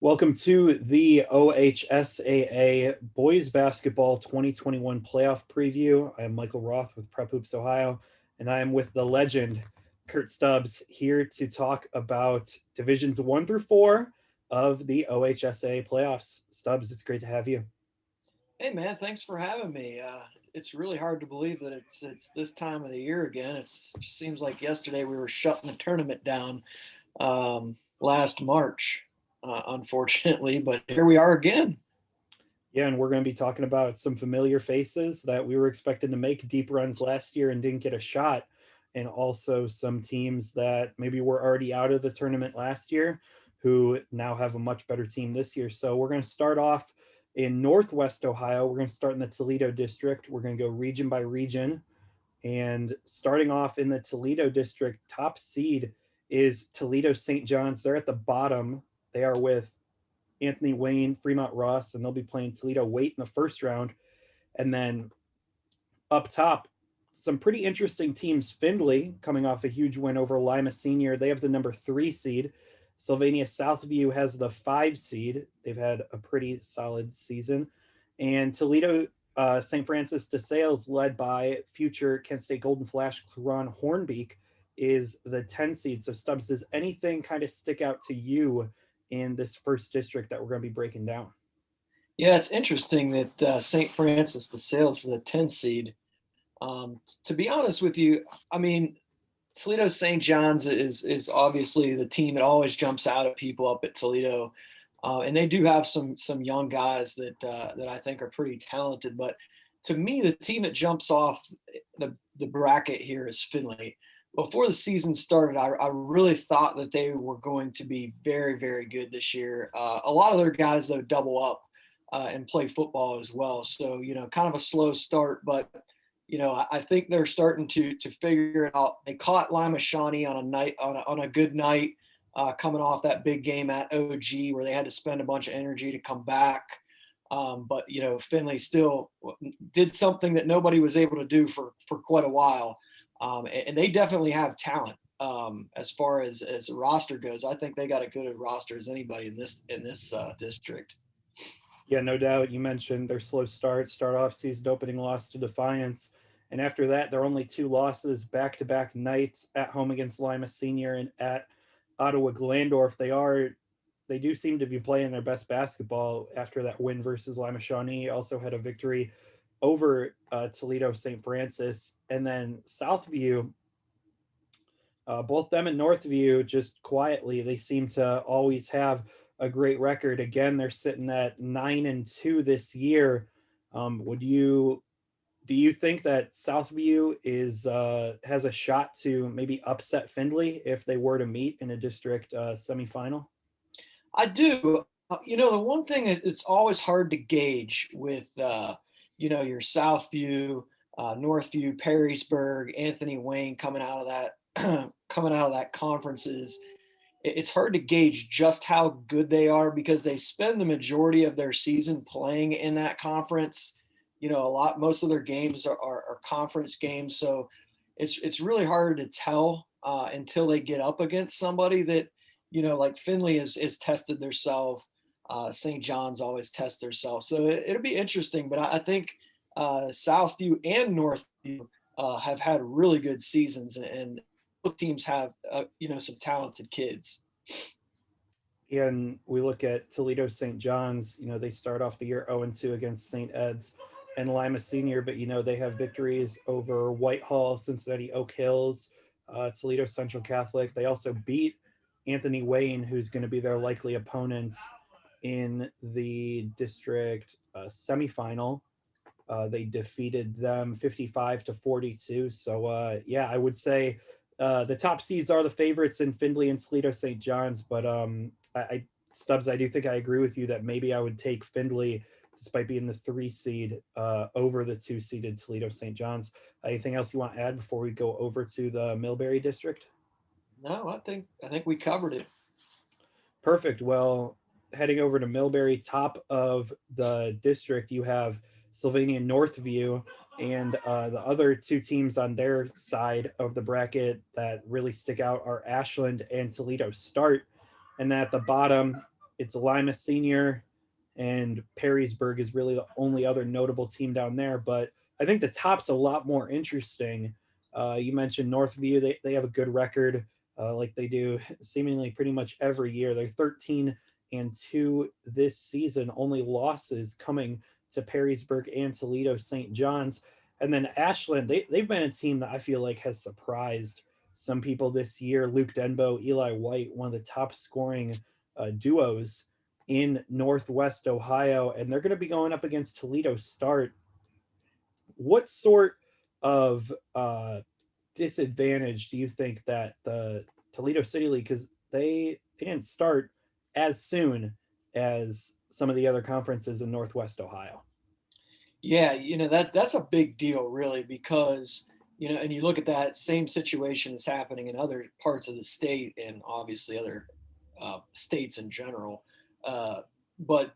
Welcome to the OHSAA Boys Basketball 2021 Playoff Preview. I am Michael Roth with Prep Hoops Ohio, and I am with the legend, Kurt Stubbs, here to talk about Divisions 1 through 4 of the OHSAA playoffs. Stubbs, it's great to have you. Hey man, thanks for having me. It's really hard to believe that it's this time of the year again. It just seems like yesterday we were shutting the tournament down last March, unfortunately, but here we are again. Yeah, and we're going to be talking about some familiar faces that we were expecting to make deep runs last year and didn't get a shot, and also some teams that maybe were already out of the tournament last year who now have a much better team this year. So we're going to start off in Northwest Ohio. We're going to start in the Toledo District. We're going to go region by region. And starting off in the Toledo District, top seed is Toledo St. John's. They're at the bottom. They are with Anthony Wayne, Fremont Ross, and they'll be playing Toledo Waite in the first round. And then up top, some pretty interesting teams. Findlay coming off a huge win over Lima Senior. They have the number 3 seed. Sylvania Southview has the 5 seed. They've had a pretty solid season. And Toledo St. Francis de Sales, led by future Kent State Golden Flash Ron Hornbeek, is the 10 seed. So Stubbs, does anything kind of stick out to you in this first district that we're going to be breaking down? Yeah, it's interesting that St. Francis de Sales is a 10 seed. To be honest with you, I mean, Toledo St. John's is obviously the team that always jumps out at people up at Toledo. And they do have some young guys that I think are pretty talented. But to me, the team that jumps off the bracket here is Findlay. Before the season started, I really thought that they were going to be very, very good this year. A lot of their guys, though, double up and play football as well. So, kind of a slow start. But, I think they're starting to figure it out. They caught Lima Shawnee on a good night. Coming off that big game at OG where they had to spend a bunch of energy to come back. But, Findlay still did something that nobody was able to do for quite a while. And they definitely have talent as far as the roster goes. I think they got a good roster as anybody in this district. Yeah, no doubt. You mentioned their slow start off season opening loss to Defiance. And after that, their only 2 losses back-to-back nights at home against Lima Senior and at Ottawa Glandorf. They do seem to be playing their best basketball after that win versus Lima Shawnee. Also had a victory over Toledo St. Francis. And then Southview, both them and Northview, just quietly, they seem to always have a great record. Again, they're sitting at 9-2 this year. Do you think that Southview has a shot to maybe upset Findlay if they were to meet in a district semifinal? I do. The one thing it's always hard to gauge with, your Southview, Northview, Perrysburg, Anthony Wayne coming out of that conference is it's hard to gauge just how good they are because they spend the majority of their season playing in that conference. Most of their games are conference games. So it's really hard to tell until they get up against somebody that, like Findlay is tested theirself. St. John's always test theirself. So it'll be interesting. But I think Southview and Northview have had really good seasons, and both teams have, some talented kids. And we look at Toledo St. John's, they start off the year 0-2 against St. Ed's and Lima Senior, but, they have victories over Whitehall, Cincinnati Oak Hills, Toledo Central Catholic. They also beat Anthony Wayne, who's going to be their likely opponent in the district semifinal. They defeated them 55-42. So, I would say the top seeds are the favorites in Findlay and Toledo St. John's. But Stubbs, I do think I agree with you that maybe I would take Findlay, despite being the 3 seed, over the 2-seeded Toledo St. John's. Anything else you want to add before we go over to the Millbury district? No, I think we covered it. Perfect. Well, heading over to Millbury, top of the district, you have Sylvania Northview, and the other 2 teams on their side of the bracket that really stick out are Ashland and Toledo Start. And at the bottom, it's Lima Senior, and Perrysburg is really the only other notable team down there. But I think the top's a lot more interesting. You mentioned Northview; they have a good record, like they do seemingly pretty much every year. They're 13-2 this season. Only losses coming to Perrysburg and Toledo St. John's. And then Ashland, they've been a team that I feel like has surprised some people this year. Luke Denbo, Eli White, one of the top scoring duos in Northwest Ohio, and they're going to be going up against Toledo Start. What sort of disadvantage do you think that the Toledo City League, because they didn't start as soon as some of the other conferences in Northwest Ohio? Yeah, that's a big deal, really, because and you look at that same situation that's happening in other parts of the state and obviously other states in general. But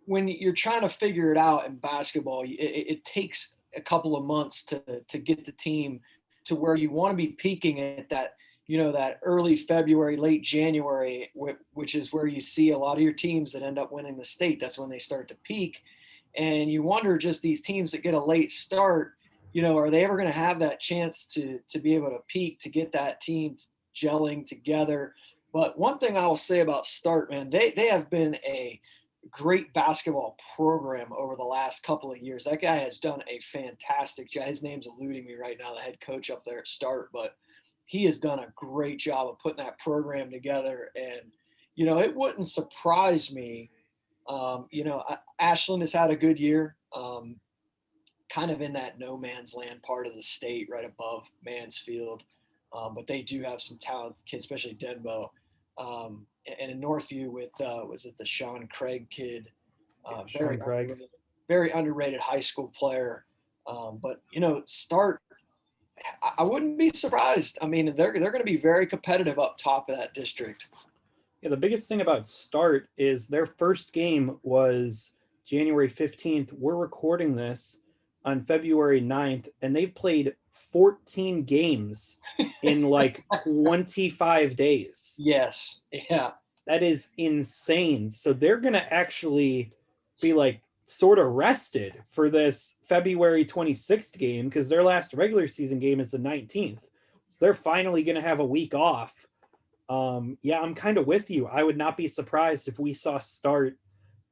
when you're trying to figure it out in basketball, it takes a couple of months to get the team to where you want to be peaking at that that early February, late January, which is where you see a lot of your teams that end up winning the state. That's when they start to peak. And you wonder, just these teams that get a late start, are they ever going to have that chance to be able to peak, to get that team gelling together? But one thing I will say about Start, man, they have been a great basketball program over the last couple of years. That guy has done a fantastic job. His name's eluding me right now, the head coach up there at Start, but he has done a great job of putting that program together. And, it wouldn't surprise me. Ashland has had a good year, kind of in that no man's land part of the state, right above Mansfield. But they do have some talented kids, especially Denbo. And in Northview with, was it the Sean Craig kid? Sean Craig. Very underrated high school player. But, Start, I wouldn't be surprised. I mean, they're going to be very competitive up top of that district. Yeah, the biggest thing about Start is their first game was January 15th. We're recording this on February 9th, and they've played 14 games in like 25 days. Yes. Yeah. That is insane. So they're going to actually be like sort of rested for this February 26th game, because their last regular season game is the 19th. So they're finally going to have a week off. Yeah, I'm kind of with you. I would not be surprised if we saw Start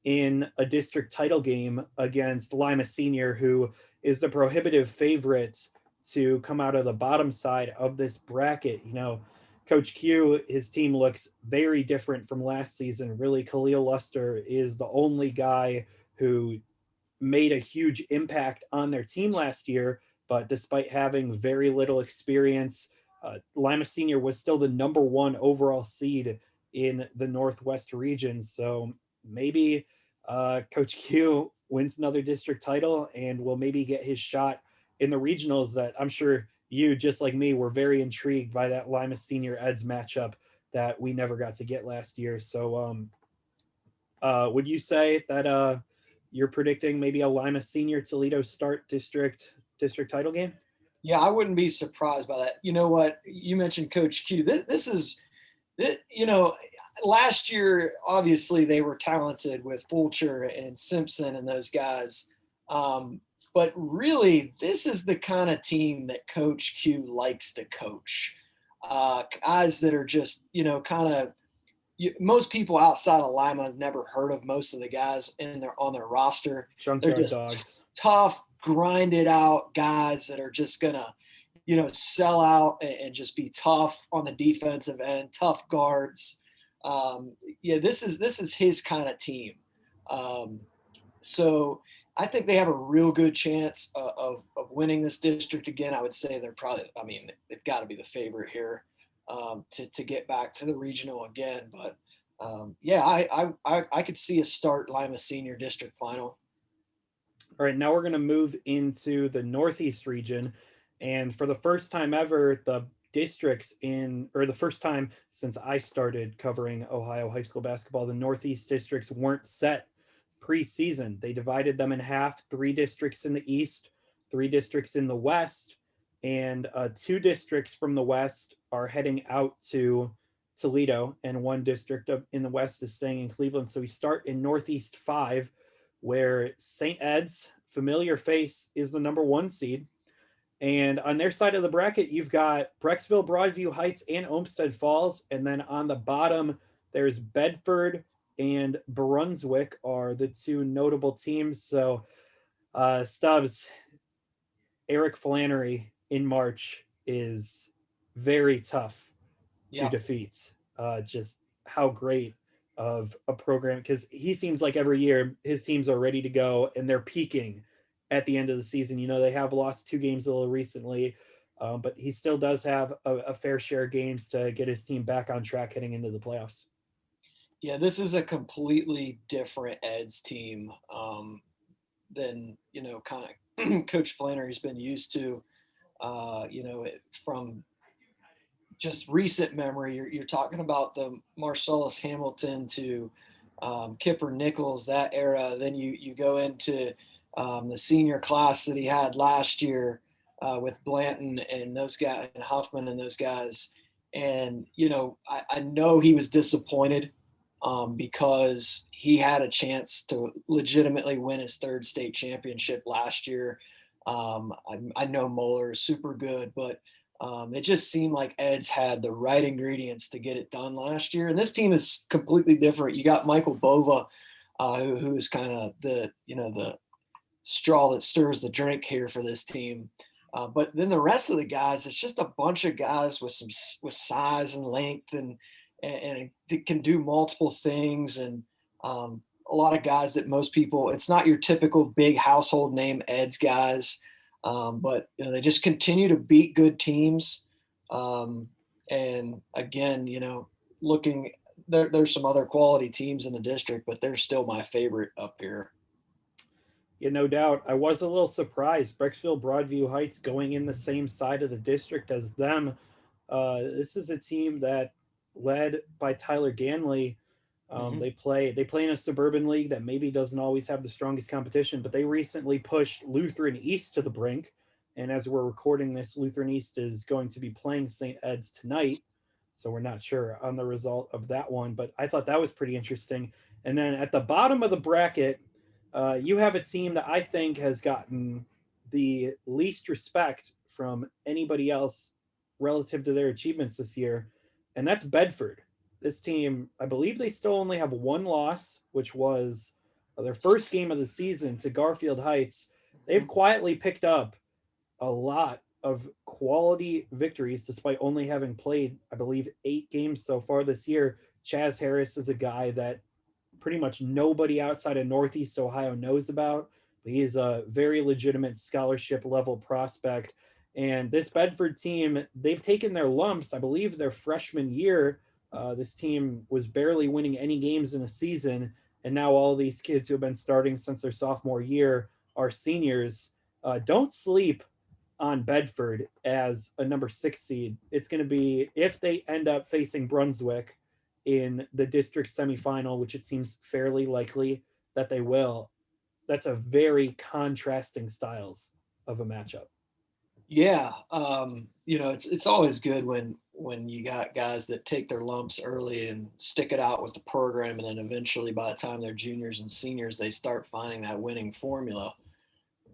in a district title game against Lima Senior, who is the prohibitive favorite to come out of the bottom side of this bracket. Coach Q, his team looks very different from last season. Really, Khalil Luster is the only guy who made a huge impact on their team last year, but despite having very little experience, Lima Senior was still the number 1 overall seed in the Northwest region. So maybe Coach Q wins another district title and will maybe get his shot in the regionals that I'm sure you, just like me, were very intrigued by that Lima Senior Eds matchup that we never got to get last year. So would you say that you're predicting maybe a Lima Senior Toledo Start district title game? Yeah, I wouldn't be surprised by that. You know what? You mentioned Coach Q. This is, last year, obviously, they were talented with Fulcher and Simpson and those guys. But really, this is the kind of team that Coach Q likes to coach. Guys that are just, kind of, most people outside of Lima have never heard of most of the guys on their roster. Junkyard They're just dogs. Tough, grinded out guys that are just gonna, sell out and just be tough on the defensive end, tough guards. This is his kind of team. So I think they have a real good chance of winning this district again. I would say they're probably, they've got to be the favorite here to get back to the regional again. But I could see a Start Lima Senior district final. All right, now we're going to move into the Northeast region. And for the first time ever, the first time since I started covering Ohio high school basketball, the Northeast districts weren't set preseason. They divided them in half, 3 districts in the East, 3 districts in the West, and 2 districts from the West are heading out to Toledo, and one district in the West is staying in Cleveland. So we start in Northeast 5, where St. Ed's, familiar face, is the number 1 seed. And on their side of the bracket, you've got Brecksville, Broadview Heights, and Olmsted Falls. And then on the bottom, there's Bedford and Brunswick are the 2 notable teams. So Stubbs, Eric Flannery in March is very tough to defeat. Just how great of a program, because he seems like every year his teams are ready to go and they're peaking at the end of the season. They have lost 2 games a little recently, but he still does have a fair share of games to get his team back on track heading into the playoffs. Yeah, this is a completely different Eds team than, kind of Coach Flannery's been used to, from just recent memory. You're talking about the Marcellus Hamilton to Kipper Nichols, that era. Then you go into the senior class that he had last year with Blanton and those guys, and Huffman and those guys. And, I know he was disappointed because he had a chance to legitimately win his 3rd state championship last year. I know Moeller is super good, but it just seemed like Ed's had the right ingredients to get it done last year. And this team is completely different. You got Michael Bova, who is kind of the straw that stirs the drink here for this team. But then the rest of the guys, it's just a bunch of guys with size and length and it can do multiple things. And a lot of guys that most people, it's not your typical big household name Eds guys. But they just continue to beat good teams. And again, looking there's some other quality teams in the district, but they're still my favorite up here. Yeah, no doubt. I was a little surprised. Brecksville, Broadview Heights going in the same side of the district as them. This is a team that led by Tyler Ganley. They play in a suburban league that maybe doesn't always have the strongest competition, but they recently pushed Lutheran East to the brink. And as we're recording this, Lutheran East is going to be playing St. Ed's tonight. So we're not sure on the result of that one, but I thought that was pretty interesting. And then at the bottom of the bracket, you have a team that I think has gotten the least respect from anybody else relative to their achievements this year, and that's Bedford. This team, I believe they still only have 1 loss, which was their first game of the season to Garfield Heights. They've quietly picked up a lot of quality victories despite only having played, I believe, 8 games so far this year. Chaz Harris is a guy that pretty much nobody outside of Northeast Ohio knows about. But he is a very legitimate scholarship level prospect. And this Bedford team, they've taken their lumps. I believe their freshman year, this team was barely winning any games in a season. And now all these kids who have been starting since their sophomore year are seniors. Don't sleep on Bedford as a number 6 seed. It's going to be, if they end up facing Brunswick in the district semifinal, which it seems fairly likely that they will, that's a very contrasting styles of a matchup. Yeah. It's always good when you got guys that take their lumps early and stick it out with the program. And then eventually by the time they're juniors and seniors, they start finding that winning formula.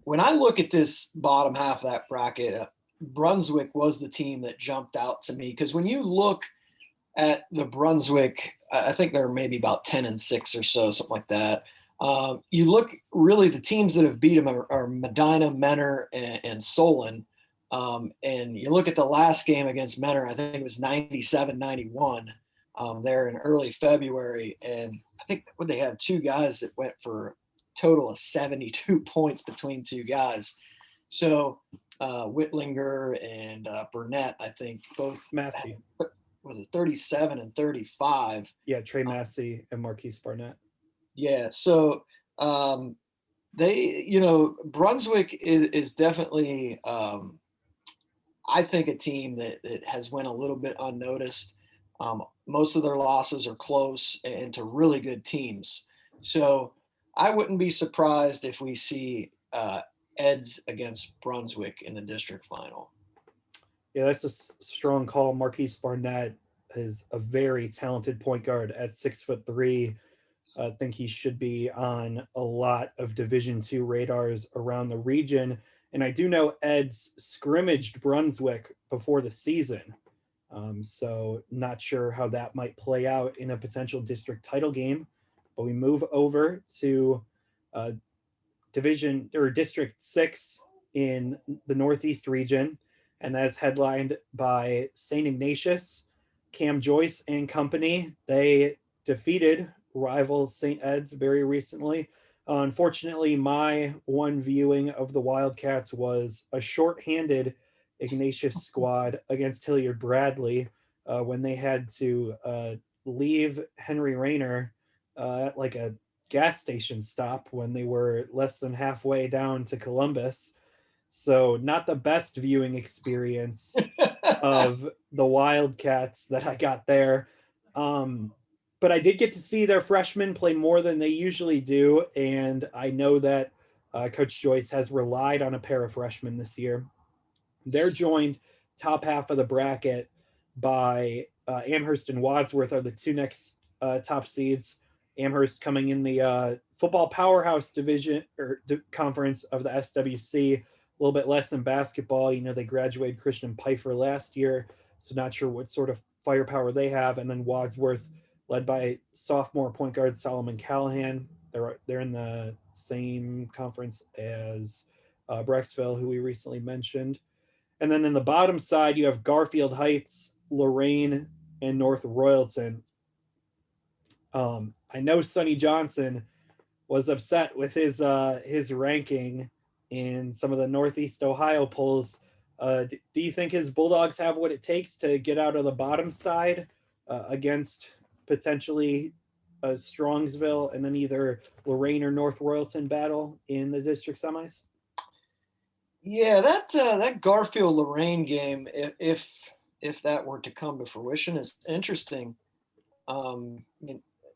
When I look at this bottom half of that bracket, Brunswick was the team that jumped out to me, because when you look at the Brunswick, I think they're maybe about 10-6 or so, something like that. You look, really the teams that have beat them are Medina, Menor, and Solon. And you look at the last game against Menor, I think it was 97-91 there in early February. And I think they had 2 guys that went for a total of 72 points between 2 guys. So Whitlinger and Burnett, I think both Massey. Was it 37 and 35? Yeah, Trey Massey and Marquise Barnett. Yeah, so they, Brunswick is definitely, I think, a team that has went a little bit unnoticed. Most of their losses are close and to really good teams. So I wouldn't be surprised if we see Eds against Brunswick in the district final. Yeah, that's a strong call. Marquise Barnett is a very talented point guard at 6'3". I think he should be on a lot of Division II radars around the region. And I do know Ed's scrimmaged Brunswick before the season. So not sure how that might play out in a potential district title game. But we move over to uh, Division or District 6 in the Northeast region, and that's headlined by St. Ignatius, Cam Joyce and company. They defeated rival St. Ed's very recently. Unfortunately, my one viewing of the Wildcats was a shorthanded Ignatius squad against Hilliard Bradley when they had to leave Henry Rayner at like a gas station stop when they were less than halfway down to Columbus. So, not the best viewing experience of the Wildcats that I got there. But I did get to see their freshmen play more than they usually do. And I know that Coach Joyce has relied on a pair of freshmen this year. They're joined top half of the bracket by Amherst and Wadsworth are the two next top seeds. Amherst coming in the football powerhouse division or conference of the SWC, a little bit less in basketball. You know, they graduated Christian Pfeiffer last year, so not sure what sort of firepower they have. And then Wadsworth, led by sophomore point guard Solomon Callahan. They're in the same conference as Brecksville, who we recently mentioned. And then in the bottom side, you have Garfield Heights, Lorain, and North Royalton. I know Sonny Johnson was upset with his ranking in some of the Northeast Ohio polls. Do you think his Bulldogs have what it takes to get out of the bottom side against potentially Strongsville and then either Lorain or North Royalton battle in the district semis? Yeah, that Garfield Lorraine game, if that were to come to fruition, is interesting.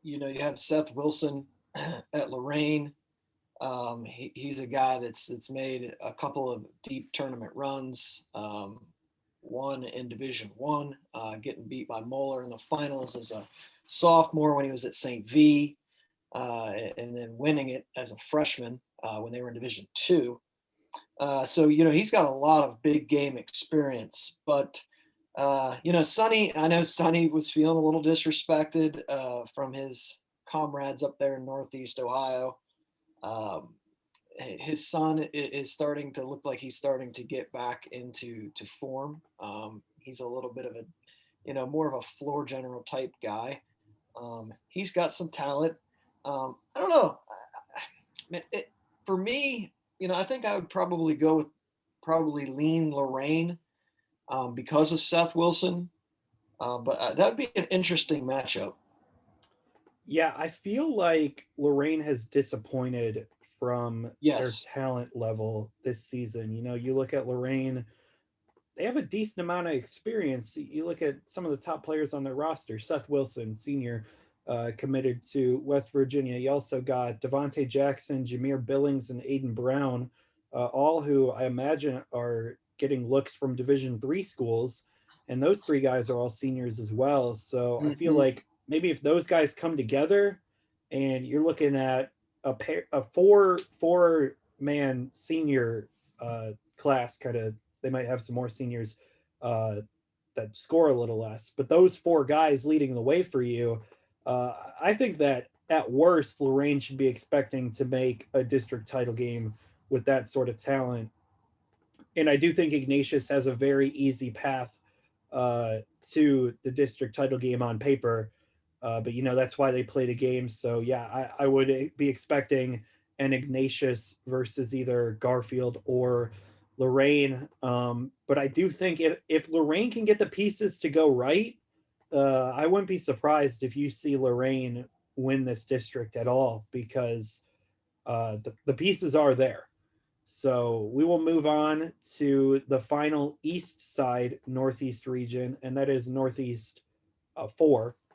You know, you have Seth Wilson at Lorraine. He's a guy that's made a couple of deep tournament runs. One in Division I, getting beat by Moeller in the finals as a sophomore when he was at St. V, and then winning it as a freshman when they were in Division II. So, you know, he's got a lot of big game experience, but, you know, I know Sonny was feeling a little disrespected from his comrades up there in Northeast Ohio. His son is starting to look like he's starting to get back into form. He's a little bit of a, you know, more of a floor general type guy. He's got some talent. I don't know. For me, you know, I think I would probably lean Lorraine because of Seth Wilson. But that would be an interesting matchup. Yeah, I feel like Lorraine has disappointed from their talent level this season. You know, you look at Lorraine, they have a decent amount of experience. You look at some of the top players on their roster. Seth Wilson, senior, committed to West Virginia. You also got Devontae Jackson, Jameer Billings, and Aiden Brown, all who I imagine are getting looks from Division III schools. And those three guys are all seniors as well. So I feel like maybe if those guys come together and you're looking at a four-man senior class, kind of, they might have some more seniors that score a little less, but those four guys leading the way for you, I think that at worst, Lorraine should be expecting to make a district title game with that sort of talent. And I do think Ignatius has a very easy path to the district title game on paper. But, you know, that's why they play the game. So, yeah, I would be expecting an Ignatius versus either Garfield or Lorraine. But I do think if Lorraine can get the pieces to go right, I wouldn't be surprised if you see Lorraine win this district at all because the pieces are there. So we will move on to the final east side Northeast region, and that is Northeast 4.